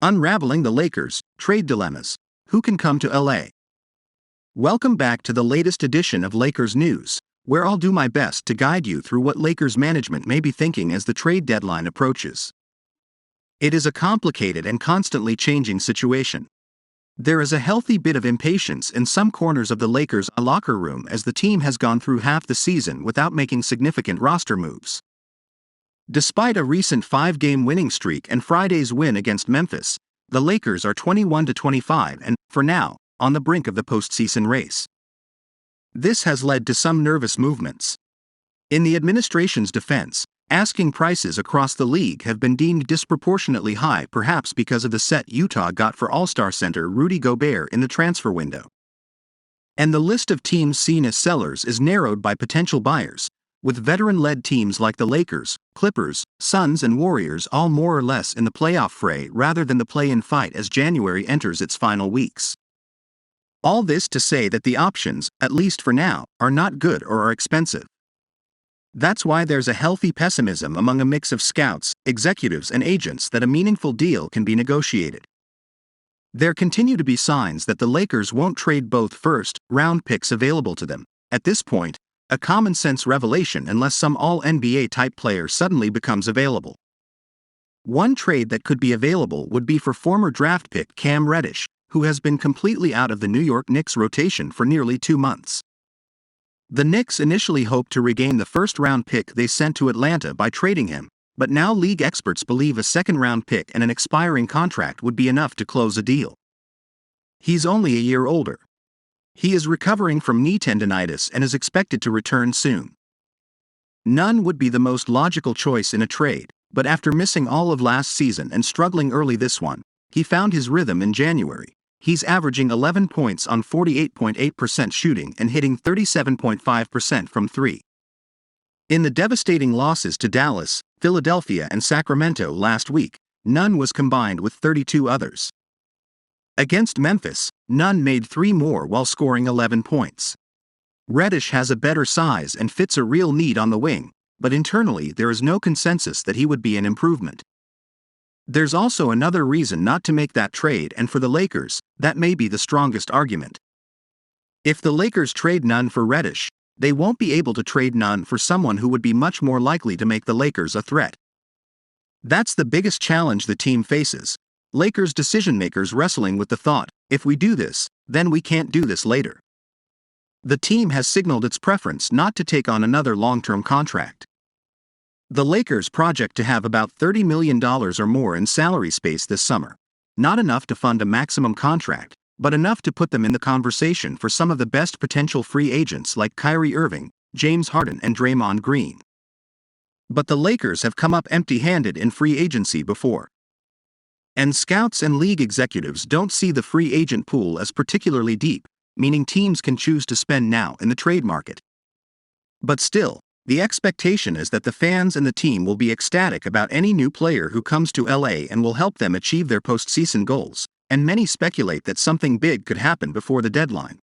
Unraveling the Lakers' trade dilemmas. Who can come to LA? Welcome back to the latest edition of Lakers News, where I'll do my best to guide you through what Lakers management may be thinking as the trade deadline approaches. It is a complicated and constantly changing situation. There is a healthy bit of impatience in some corners of the Lakers' locker room as the team has gone through half the season without making significant roster moves. Despite a recent 5-game winning streak and Friday's win against Memphis, the Lakers are 21-25 and, for now, on the brink of the postseason race. This has led to some nervous movements. In the administration's defense, asking prices across the league have been deemed disproportionately high, perhaps because of the set Utah got for All-Star center Rudy Gobert in the transfer window. And the list of teams seen as sellers is narrowed by potential buyers, with veteran-led teams like the Lakers, Clippers, Suns and Warriors all more or less in the playoff fray rather than the play-in fight as January enters its final weeks. All this to say that the options, at least for now, are not good or are expensive. That's why there's a healthy pessimism among a mix of scouts, executives and agents that a meaningful deal can be negotiated. There continue to be signs that the Lakers won't trade both first-round picks available to them, at this point, a common-sense revelation unless some all-NBA-type player suddenly becomes available. One trade that could be available would be for former draft pick Cam Reddish, who has been completely out of the New York Knicks rotation for nearly 2 months. The Knicks initially hoped to regain the first-round pick they sent to Atlanta by trading him, but now league experts believe a second-round pick and an expiring contract would be enough to close a deal. He's only a year older. He is recovering from knee tendonitis and is expected to return soon. None would be the most logical choice in a trade, but after missing all of last season and struggling early this one, he found his rhythm in January. He's averaging 11 points on 48.8% shooting and hitting 37.5% from three. In the devastating losses to Dallas, Philadelphia and Sacramento last week, Nunn was combined with 32 others. Against Memphis, Nunn made 3 more while scoring 11 points. Reddish has a better size and fits a real need on the wing, but internally there is no consensus that he would be an improvement. There's also another reason not to make that trade, and for the Lakers, that may be the strongest argument. If the Lakers trade Nunn for Reddish, they won't be able to trade Nunn for someone who would be much more likely to make the Lakers a threat. That's the biggest challenge the team faces. Lakers decision-makers wrestling with the thought, if we do this, then we can't do this later. The team has signaled its preference not to take on another long-term contract. The Lakers project to have about $30 million or more in salary space this summer. Not enough to fund a maximum contract, but enough to put them in the conversation for some of the best potential free agents like Kyrie Irving, James Harden and Draymond Green. But the Lakers have come up empty-handed in free agency before. And scouts and league executives don't see the free agent pool as particularly deep, meaning teams can choose to spend now in the trade market. But still, the expectation is that the fans and the team will be ecstatic about any new player who comes to LA and will help them achieve their postseason goals, and many speculate that something big could happen before the deadline.